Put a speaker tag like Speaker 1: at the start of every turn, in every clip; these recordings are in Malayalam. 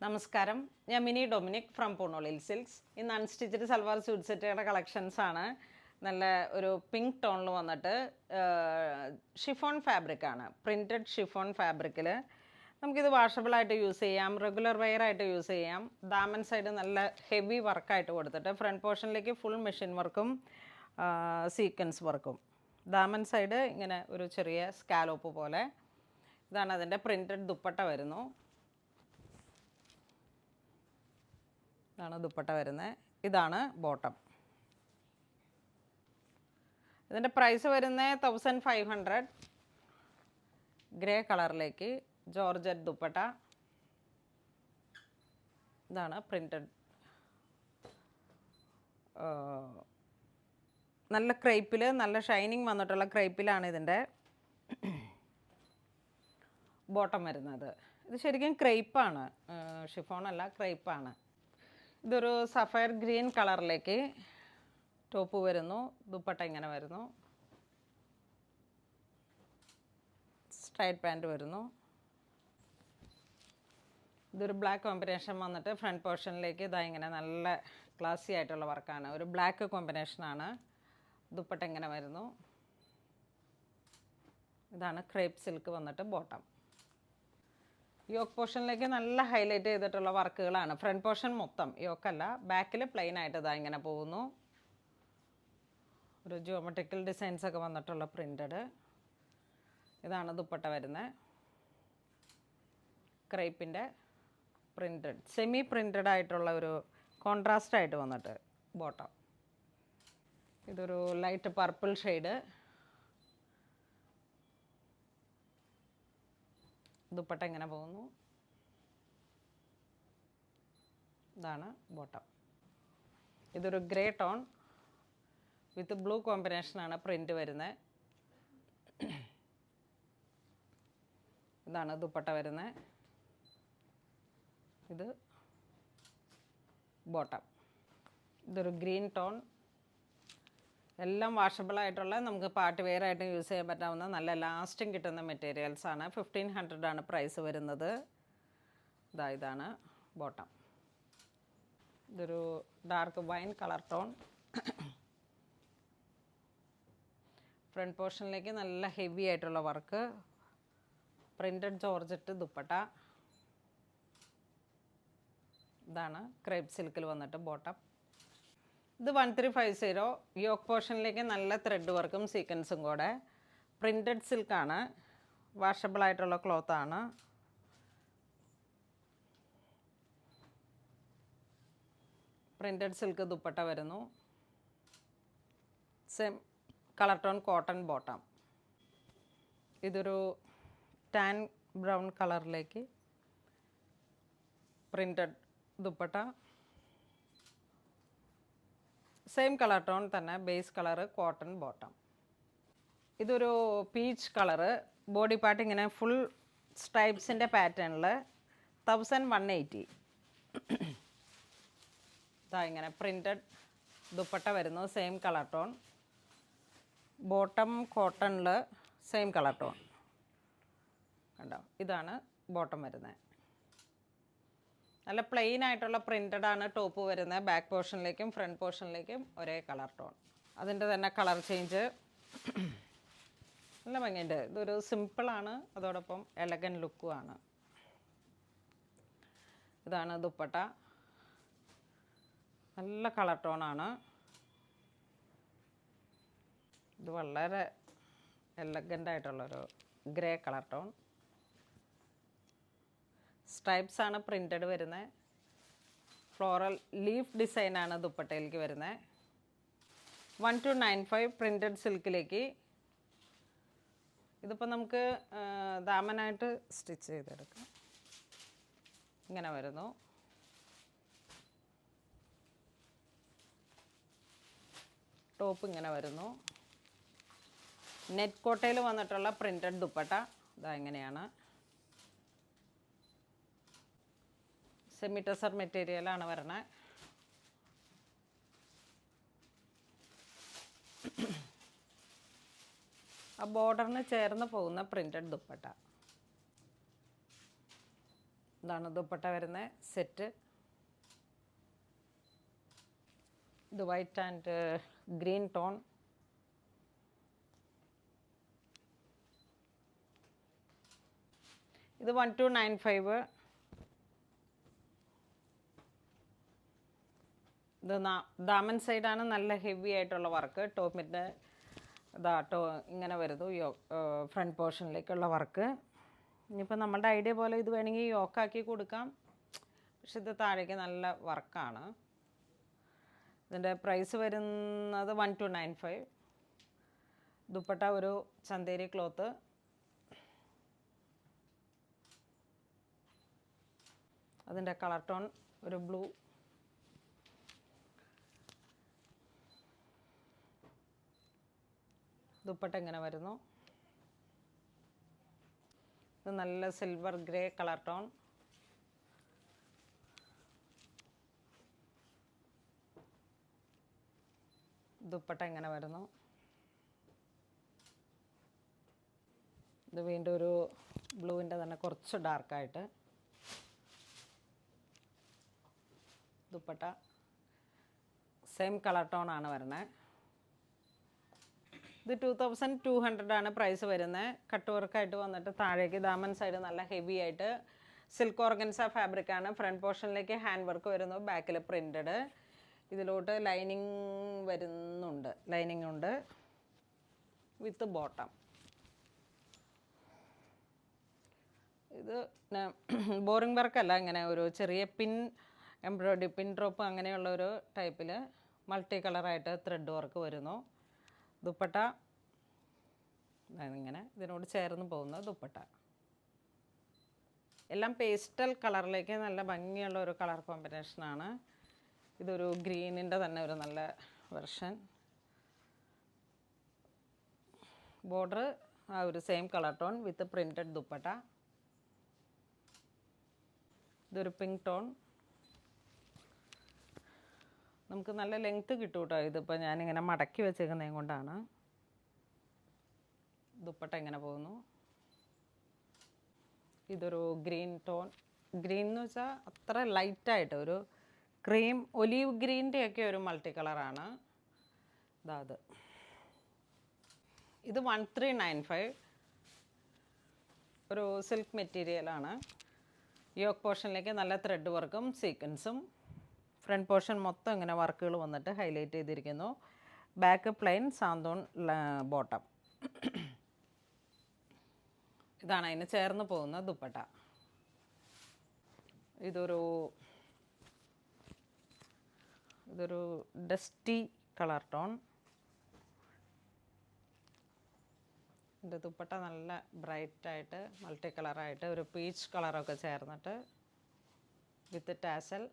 Speaker 1: നമസ്കാരം, ഞാൻ മിനി ഡൊമിനിക് ഫ്രം പൂണോളിൽ സിൽക്സ്. ഇന്ന് അൺസ്റ്റിച്ചഡ് സൽവാർ സ്യൂട്ട് സെറ്റുകളുടെ കളക്ഷൻസാണ്. നല്ല ഒരു പിങ്ക് ടോണിൽ വന്നിട്ട് ഷിഫോൺ ഫാബ്രിക്കാണ്, പ്രിൻറ്റഡ് ഷിഫോൺ ഫാബ്രിക്കിൽ. നമുക്കിത് വാഷബിളായിട്ട് യൂസ് ചെയ്യാം, റെഗുലർ വെയർ ആയിട്ട് യൂസ് ചെയ്യാം. ദാമൻ സൈഡ് നല്ല ഹെവി വർക്കായിട്ട് കൊടുത്തിട്ട് ഫ്രണ്ട് പോർഷനിലേക്ക് ഫുൾ മെഷീൻ വർക്കും സീക്വൻസ് വർക്കും. ദാമൻ സൈഡ് ഇങ്ങനെ ഒരു ചെറിയ സ്കാലോപ്പ് പോലെ. ഇതാണ് അതിൻ്റെ പ്രിൻറ്റഡ് ദുപ്പട്ട വരുന്നു. ഇതാണ് ദുപ്പട്ട വരുന്നത്. ഇതാണ് ബോട്ടം. ഇതിൻ്റെ പ്രൈസ് വരുന്നത് 1500. ഗ്രേ കളറിലേക്ക് ജോർജറ്റ് ദുപ്പട്ട. ഇതാണ് പ്രിൻറ്റഡ്. നല്ല ക്രേപ്പിൽ, നല്ല ഷൈനിങ് വന്നിട്ടുള്ള ക്രേപ്പിലാണ് ഇതിൻ്റെ ബോട്ടം വരുന്നത്. ഇത് ശരിക്കും ക്രേപ്പാണ്, ഷിഫോണല്ല, ക്രേപ്പാണ്. ഇതൊരു സഫയർ ഗ്രീൻ കളറിലേക്ക് ടോപ്പ് വരുന്നു. ദുപ്പട്ട ഇങ്ങനെ വരുന്നു. സ്ട്രൈറ്റ് പാൻറ്റ് വരുന്നു. ഇതൊരു ബ്ലാക്ക് കോമ്പിനേഷൻ വന്നിട്ട് ഫ്രണ്ട് പോർഷനിലേക്ക് ഇതാ ഇങ്ങനെ നല്ല ക്ലാസി ആയിട്ടുള്ള വർക്കാണ്. ഒരു ബ്ലാക്ക് കോമ്പിനേഷനാണ്. ദുപ്പട്ട ഇങ്ങനെ വരുന്നു. ഇതാണ് ക്രേപ്പ് സിൽക്ക് വന്നിട്ട് ബോട്ടം. യോക്ക് പോർഷനിലേക്ക് നല്ല ഹൈലൈറ്റ് ചെയ്തിട്ടുള്ള വർക്കുകളാണ്. ഫ്രണ്ട് പോർഷൻ മൊത്തം യോക്കല്ല, ബാക്കിൽ പ്ലെയിൻ ആയിട്ട് ഇതാ ഇങ്ങനെ പോകുന്നു. ഒരു ജിയോമെട്രിക്കൽ ഡിസൈൻസ് ഒക്കെ വന്നിട്ടുള്ള പ്രിൻറ്റഡ്. ഇതാണ് ദുപ്പട്ട വരുന്നത്. ക്രേപ്പിൻ്റെ പ്രിൻറ്റഡ്, സെമി പ്രിൻറ്റഡ് ആയിട്ടുള്ള ഒരു കോൺട്രാസ്റ്റ് ആയിട്ട് വന്നിട്ട് ബോട്ടം. ഇതൊരു ലൈറ്റ് പർപ്പിൾ ഷെയ്ഡ്. ദുപ്പട്ട ഇങ്ങനെ പോകുന്നു. ഇതാണ് ബോട്ടം. ഇതൊരു ഗ്രേ ടോൺ വിത്ത് ബ്ലൂ കോമ്പിനേഷനാണ് പ്രിൻ്റ് വരുന്നത്. ഇതാണ് ദുപ്പട്ട വരുന്നത്. ഇത് ബോട്ടം. ഇതൊരു ഗ്രീൻ ടോൺ. എല്ലാം വാഷബിളായിട്ടുള്ള, നമുക്ക് പാർട്ടി വെയർ ആയിട്ട് യൂസ് ചെയ്യാൻ പറ്റാവുന്ന നല്ല ലാസ്റ്റിംഗ് കിട്ടുന്ന മെറ്റീരിയൽസാണ്. 1500 ആണ് പ്രൈസ് വരുന്നത്. ഇതാണ് ബോട്ടം. ഇതൊരു dark wine colour tone. Front പോർഷനിലേക്ക് നല്ല ഹെവി ആയിട്ടുള്ള വർക്ക്. Printed georgette dupatta. ഇതാണ് ക്രേപ്പ് സിൽക്കിൽ വന്നിട്ട് ബോട്ടം. ഇത് 1350. യോക്ക് പോർഷനിലേക്ക് നല്ല ത്രെഡ് വർക്കും സീക്വൻസും കൂടെ. പ്രിൻറ്റഡ് സിൽക്കാണ്, വാഷബിളായിട്ടുള്ള ക്ലോത്താണ്. പ്രിൻറ്റഡ് സിൽക്ക് ദുപ്പട്ട വരുന്നു. Same colour tone cotton bottom. ഇതൊരു ടാൻ ബ്രൗൺ കളറിലേക്ക് printed dupatta. Same colour tone തന്നെ, ബേസ് കളറ് കോട്ടൺ ബോട്ടം. ഇതൊരു പീച്ച് കളറ്. ബോഡി പാർട്ട് ഇങ്ങനെ ഫുൾ സ്ട്രൈപ്സിൻ്റെ പാറ്റേണിൽ 1180. ഇതാ ഇങ്ങനെ പ്രിൻറ്റഡ് ദുപ്പട്ട വരുന്നു. Same colour tone. ബോട്ടം കോട്ടണിൽ സെയിം കളർ ടോൺ കണ്ടോ. ഇതാണ് ബോട്ടം വരുന്നത്. നല്ല പ്ലെയിൻ ആയിട്ടുള്ള പ്രിൻറ്റഡ് ആണ് ടോപ്പ് വരുന്നത്. ബാക്ക് പോർഷനിലേക്കും ഫ്രണ്ട് പോർഷനിലേക്കും ഒരേ കളർ ടോൺ. അതിൻ്റെ തന്നെ കളർ ചേഞ്ച് നല്ല ഭംഗിയുണ്ട്. ഇതൊരു സിമ്പിളാണ്, അതോടൊപ്പം എലഗൻ ലുക്കുമാണ്. ഇതാണ് ദുപ്പട്ട. നല്ല കളർ ടോണാണ്. ഇത് വളരെ എലഗൻ്റ് ആയിട്ടുള്ളൊരു ഗ്രേ കളർ ടോൺ. സ്ട്രൈപ്സ് ആണ് പ്രിൻറ്റഡ് വരുന്നത്. ഫ്ലോറൽ ലീഫ് ഡിസൈനാണ് ദുപ്പട്ടയിലേക്ക് വരുന്നത്. 1295 പ്രിൻറ്റഡ് സിൽക്കിലേക്ക്. ഇതിപ്പോൾ നമുക്ക് ദാമനായിട്ട് സ്റ്റിച്ച് ചെയ്തെടുക്കാം. ഇങ്ങനെ വരുന്നു. ടോപ്പ് ഇങ്ങനെ വരുന്നു. നെറ്റ് കോട്ടയിൽ വന്നിട്ടുള്ള പ്രിൻറ്റഡ് ദുപ്പട്ട. ഇതാ ഇങ്ങനെയാണ്. സെമി ടെസർ മെറ്റീരിയലാണ് വരണേ. ആ ബോർഡറിന് ചേർന്ന് പോകുന്ന പ്രിൻറ്റഡ് ദുപ്പട്ട. ഇതാണ് ദുപ്പട്ട വരുന്ന സെറ്റ്. ഇത് വൈറ്റ് ആൻഡ് ഗ്രീൻ ടോൺ. ഇത് 1295. ഇത് ദാമൻ സൈഡാണ്, നല്ല ഹെവി ആയിട്ടുള്ള വർക്ക്. ടോപ്പിൻ്റെ ഇങ്ങനെ വരുന്നു ഫ്രണ്ട് പോർഷനിലേക്കുള്ള വർക്ക്. ഇനിയിപ്പോൾ നമ്മളുടെ ഐഡിയ പോലെ ഇത് വേണമെങ്കിൽ യോക്കാക്കി കൊടുക്കാം, പക്ഷെ ഇത് താഴേക്ക് നല്ല വർക്കാണ്. ഇതിൻ്റെ പ്രൈസ് വരുന്നത് 1295. ദുപ്പട്ട ഒരു ചന്തേരി ക്ലോത്ത്. അതിൻ്റെ കളർ ടോൺ ഒരു ബ്ലൂ. ദുപ്പട്ട ഇങ്ങനെ വരുന്നു. ഇത് നല്ല silver grey colour tone. Dupatta ഇങ്ങനെ വരുന്നു. ഇത് വീണ്ടും ഒരു ബ്ലൂവിൻ്റെ തന്നെ കുറച്ച് ഡാർക്കായിട്ട്. ദുപ്പട്ട സെയിം കളർ ടോൺ ആണ് വരുന്നത്. ഇത് 2200 ആണ് പ്രൈസ് വരുന്നത്. കട്ട് വർക്കായിട്ട് വന്നിട്ട് താഴേക്ക് ദാമൻ സൈഡ് നല്ല ഹെവി ആയിട്ട് സിൽക്ക് ഓർഗൻസ ഫാബ്രിക്കാണ്. ഫ്രണ്ട് പോർഷനിലേക്ക് ഹാൻഡ് വർക്ക് വരുന്നു, ബാക്കിൽ പ്രിൻറ്റഡ്. ഇതിലോട്ട് ലൈനിങ് വരുന്നുണ്ട്, ലൈനിങ് ഉണ്ട് വിത്ത് ബോട്ടം. ഇത് ബോറിംഗ് വർക്കല്ല, ഇങ്ങനെ ഒരു ചെറിയ പിൻ എംബ്രോയിഡറി, പിൻ ഡ്രോപ്പ് അങ്ങനെയുള്ള ഒരു ടൈപ്പിൽ മൾട്ടി കളറായിട്ട് ത്രെഡ് വർക്ക് വരുന്നു. ദുപ്പട്ട ഇങ്ങനെ ഇതിനോട് ചേർന്ന് പോകുന്ന ദുപ്പട്ട. എല്ലാം പേസ്റ്റൽ കളറിലേക്ക് നല്ല ഭംഗിയുള്ള ഒരു കളർ കോമ്പിനേഷനാണ്. ഇതൊരു ഗ്രീനിൻ്റെ തന്നെ ഒരു നല്ല വെർഷൻ. ബോർഡർ ആ ഒരു സെയിം കളർ ടോൺ വിത്ത് പ്രിൻറ്റഡ് ദുപ്പട്ട. ഇതൊരു പിങ്ക് ടോൺ. നമുക്ക് നല്ല ലെങ്ത്ത് കിട്ടും കേട്ടോ. ഇതിപ്പോൾ ഞാനിങ്ങനെ മടക്കി വെച്ചേക്കുന്നതും കൊണ്ടാണ്. ദുപ്പട്ട ഇങ്ങനെ പോകുന്നു. ഇതൊരു ഗ്രീൻ ടോൺ. ഗ്രീൻ എന്ന് വെച്ചാൽ അത്ര ലൈറ്റായിട്ട് ഒരു ക്രീം ഒലീവ് ഗ്രീൻ്റെയൊക്കെ ഒരു മൾട്ടി കളറാണ്. അത് ഇത് 1395. ഒരു സിൽക്ക് മെറ്റീരിയലാണ്. യോക്ക് പോർഷനിലേക്ക് നല്ല ത്രെഡ് വർക്കും സീക്വൻസും. ഫ്രണ്ട് പോർഷൻ മൊത്തം ഇങ്ങനെ വർക്കുകൾ വന്നിട്ട് ഹൈലൈറ്റ് ചെയ്തിരിക്കുന്നു. Back plain santoon bottom. ഇതാണ് അതിന് ചേർന്ന് പോകുന്ന ദുപ്പട്ട. ഇതൊരു ഡസ്റ്റി കളർ ടോൺ. ഇതിൻ്റെ ദുപ്പട്ട നല്ല ബ്രൈറ്റായിട്ട് മൾട്ടി കളറായിട്ട് ഒരു പീച്ച് കളറൊക്കെ ചേർന്നിട്ട് വിത്ത് ടാസൽ.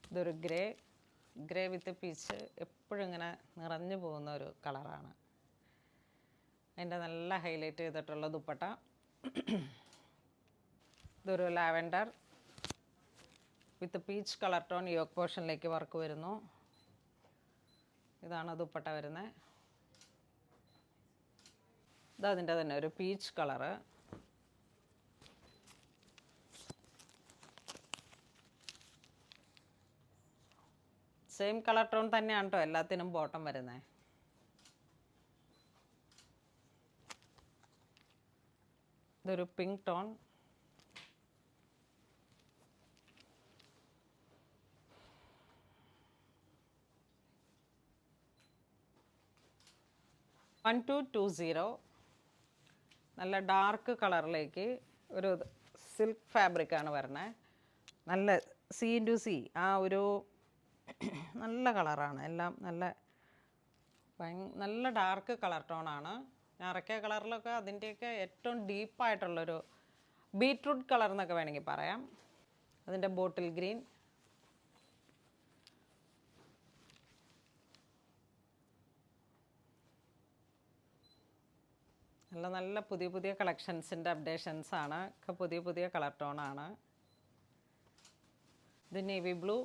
Speaker 1: ഇതൊരു ഗ്രേ വിത്ത് പീച്ച്, എപ്പോഴും ഇങ്ങനെ നിറഞ്ഞു പോകുന്ന ഒരു കളറാണ്. അതിൻ്റെ നല്ല ഹൈലൈറ്റ് ചെയ്തിട്ടുള്ള ദുപ്പട്ട. ഇതൊരു lavender with peach colour tone. Yoke പോർഷനിലേക്ക് വർക്ക് വരുന്നു. ഇതാണ് ദുപ്പട്ട വരുന്നത്. ഇതതിൻ്റെ തന്നെ ഒരു peach colour. Same colour tone തന്നെയാണ് കേട്ടോ എല്ലാത്തിനും ബോട്ടം വരുന്നത്. ഇതൊരു പിങ്ക് ടോൺ. $1220. നല്ല ഡാർക്ക് കളറിലേക്ക് ഒരു സിൽക്ക് ഫാബ്രിക്കാണ് വരുന്നത്. നല്ല C*C ആ ഒരു നല്ല കളറാണ്. എല്ലാം നല്ല ഡാർക്ക് കളർ ടോണാണ്. ഞാറക്ക കളറിലൊക്കെ അതിൻ്റെയൊക്കെ ഏറ്റവും ഡീപ്പായിട്ടുള്ളൊരു ബീറ്റ്റൂട്ട് കളർ എന്നൊക്കെ വേണമെങ്കിൽ പറയാം. അതിൻ്റെ ബോട്ടിൽ ഗ്രീൻ. നല്ല പുതിയ കളക്ഷൻസിൻ്റെ അപ്ഡേഷൻസാണ്. ഒക്കെ പുതിയ കളർ ടോണാണ്. ഇത് നേവി ബ്ലൂ.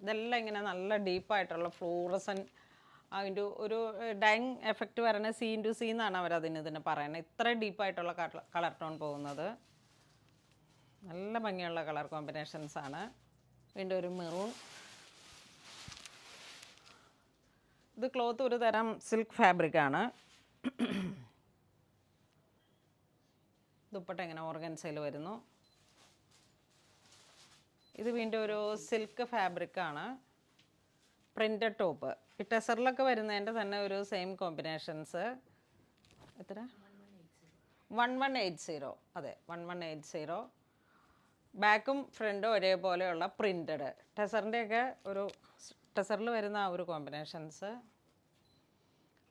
Speaker 1: ഇതെല്ലാം ഇങ്ങനെ നല്ല ഡീപ്പായിട്ടുള്ള ഫ്ലൂറസൻ അതിൻ്റെ ഒരു ഡൈങ് എഫക്റ്റ് വരണ C*C എന്നാണ് അവരതിന് പറയുന്നത്. ഇത്ര ഡീപ്പായിട്ടുള്ള കളർ ടോൺ പോകുന്നത്. നല്ല ഭംഗിയുള്ള കളർ കോമ്പിനേഷൻസ് ആണ്. വീണ്ടും ഒരു മെറൂൺ. ഇത് ക്ലോത്ത് ഒരു തരം സിൽക്ക് ഫാബ്രിക് ആണ്. ദുപ്പട്ട ഇങ്ങനെ ഓർഗൻസയിൽ വരുന്നു. ഇത് വീണ്ടും ഒരു സിൽക്ക് ഫാബ്രിക് ആണ്. Printed top. ഈ ടെസറിലൊക്കെ വരുന്നതിൻ്റെ തന്നെ ഒരു സെയിം കോമ്പിനേഷൻസ്. എത്ര? 1180. അതെ, 1180. ബാക്കും ഫ്രണ്ടും ഒരേപോലെയുള്ള പ്രിൻറ്റഡ്. ടെസറിൻ്റെയൊക്കെ ഒരു ടെസറിൽ വരുന്ന ആ ഒരു കോമ്പിനേഷൻസ്.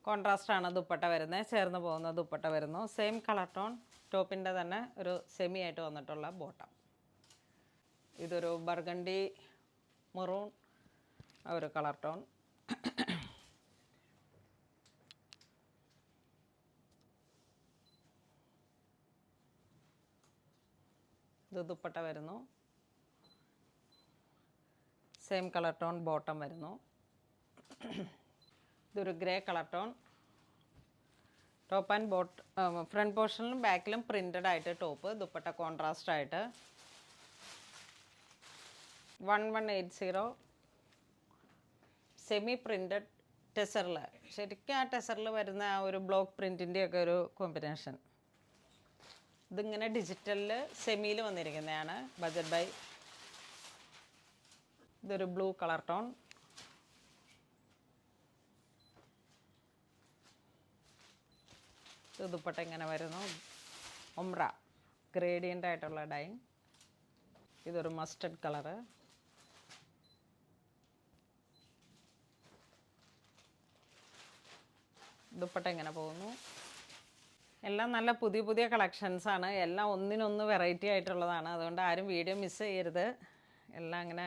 Speaker 1: കോൺട്രാസ്റ്റാണ് ദുപ്പട്ട വരുന്നത്. ചേർന്ന് പോകുന്ന ദുപ്പട്ട വരുന്നു. Same colour tone. ടോപ്പിൻ്റെ തന്നെ ഒരു സെമി ആയിട്ട് വന്നിട്ടുള്ള ബോട്ടം. ഇതൊരു ബർഗണ്ടി മെറൂൺ ഒരു കളർ ടോൺ. ഇത് ദുപ്പട്ട വരുന്നു. സെയിം കളർ ടോൺ ബോട്ടം വരുന്നു. ഇതൊരു grey colour tone. Top and front പോർഷനിലും ബാക്കിലും പ്രിൻറ്റഡ് ആയിട്ട് ടോപ്പ്. ദുപ്പട്ട കോൺട്രാസ്റ്റ് ആയിട്ട്. 1180. സെമി പ്രിൻറ്റഡ് ടെസറിൽ. ശരിക്കും ആ ടെസറിൽ വരുന്ന ആ ഒരു ബ്ലോക്ക് പ്രിൻറ്റിൻ്റെയൊക്കെ ഒരു കോമ്പിനേഷൻ. ഇതിങ്ങനെ ഡിജിറ്റലിൽ സെമിയിൽ വന്നിരിക്കുന്നതാണ്. Budget buy. ഇതൊരു ബ്ലൂ കളർ ടോൺ. ഇത് ദുപ്പട്ട ഇങ്ങനെ വരുന്നു. ഒമ്ര ഗ്രേഡിയൻ്റ് ആയിട്ടുള്ള ഡൈങ്. ഇതൊരു മസ്റ്റർഡ് കളറ്. ദുപ്പട്ട ഇങ്ങനെ പോകുന്നു. എല്ലാം നല്ല പുതിയ പുതിയ കളക്ഷൻസാണ്. എല്ലാം ഒന്നിനൊന്ന് വെറൈറ്റി ആയിട്ടുള്ളതാണ്. അതുകൊണ്ട് ആരും വീഡിയോ മിസ് ചെയ്യരുത്. എല്ലാം അങ്ങനെ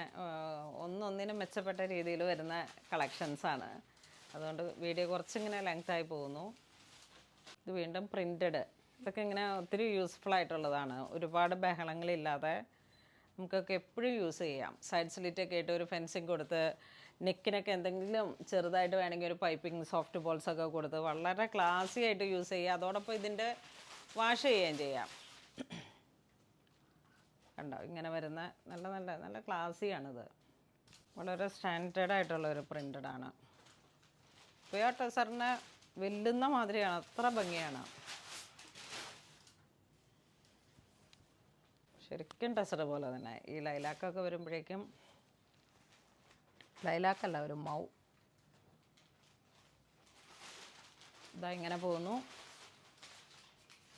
Speaker 1: ഒന്നൊന്നിനും മെച്ചപ്പെട്ട രീതിയിൽ വരുന്ന കളക്ഷൻസാണ്. അതുകൊണ്ട് വീഡിയോ കുറച്ചിങ്ങനെ ലെങ്തായി പോകുന്നു. ഇത് വീണ്ടും പ്രിൻറ്റഡ്. ഇതൊക്കെ ഇങ്ങനെ ഒത്തിരി യൂസ്ഫുൾ ആയിട്ടുള്ളതാണ്. ഒരുപാട് ബഹളങ്ങളില്ലാതെ നമുക്കൊക്കെ എപ്പോഴും യൂസ് ചെയ്യാം. സൈഡ് സ്ലിറ്റൊക്കെ ആയിട്ട് ഒരു ഫെൻസിങ് കൊടുത്ത് നെക്കിനൊക്കെ എന്തെങ്കിലും ചെറുതായിട്ട് വേണമെങ്കിൽ ഒരു പൈപ്പിംഗ് സോഫ്റ്റ് ബോൾസൊക്കെ കൊടുത്ത് വളരെ ക്ലാസി ആയിട്ട് യൂസ് ചെയ്യുക. അതോടൊപ്പം ഇതിൻ്റെ വാഷ് ചെയ്യുകയും ചെയ്യാം. കണ്ടോ, ഇങ്ങനെ വരുന്ന നല്ല നല്ല നല്ല ക്ലാസിയാണിത്. വളരെ സ്റ്റാൻഡേർഡ് ആയിട്ടുള്ള ഒരു പ്രിൻ്റഡാണ്. ഇപ്പോൾ ടെസറിനെ വെല്ലുന്ന മാതിരിയാണ്. അത്ര ഭംഗിയാണ്. ശരിക്കും ടെസർ പോലെ തന്നെ. ഈ ലൈലാക്കൊക്കെ വരുമ്പോഴേക്കും, ലൈലാക്കല്ല, ഒരു മൗ. ഇതാ ഇങ്ങനെ പോകുന്നു.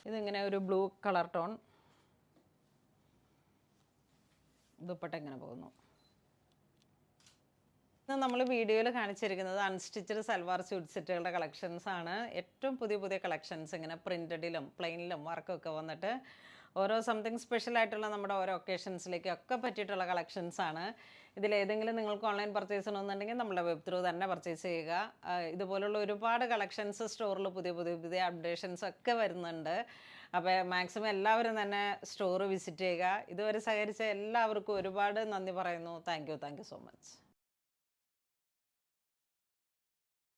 Speaker 1: ഇതിങ്ങനെ ഒരു ബ്ലൂ കളർ ടോൺ. ദുപ്പട്ട ഇങ്ങനെ പോകുന്നു. ഇന്ന് നമ്മൾ വീഡിയോയിൽ കാണിച്ചിരിക്കുന്നത് അൺസ്റ്റിച്ചഡ് സൽവാർ സ്യൂട്ട് സെറ്റുകളുടെ കളക്ഷൻസാണ്. ഏറ്റവും പുതിയ പുതിയ കളക്ഷൻസ് ഇങ്ങനെ പ്രിൻറ്റഡിലും പ്ലെയിനിലും വർക്കൊക്കെ വന്നിട്ട് ഓരോ സംതിങ് സ്പെഷ്യലായിട്ടുള്ള നമ്മുടെ ഓരോ ഒക്കേഷൻസിലേക്കൊക്കെ പറ്റിയിട്ടുള്ള കളക്ഷൻസാണ്. ഇതിലേതെങ്കിലും നിങ്ങൾക്ക് ഓൺലൈൻ പർച്ചേസ് ചെയ്യണമെന്നുണ്ടെങ്കിൽ നമ്മുടെ വെബ് ത്രൂ തന്നെ പർച്ചേസ് ചെയ്യുക. ഇതുപോലുള്ള ഒരുപാട് കളക്ഷൻസ് സ്റ്റോറിൽ പുതിയ പുതിയ പുതിയ അപ്ഡേഷൻസ് ഒക്കെ വരുന്നുണ്ട്. അപ്പോൾ മാക്സിമം എല്ലാവരും തന്നെ സ്റ്റോർ വിസിറ്റ് ചെയ്യുക. ഇതുവരെ സഹകരിച്ച എല്ലാവർക്കും ഒരുപാട് നന്ദി പറയുന്നു. Thank you so much.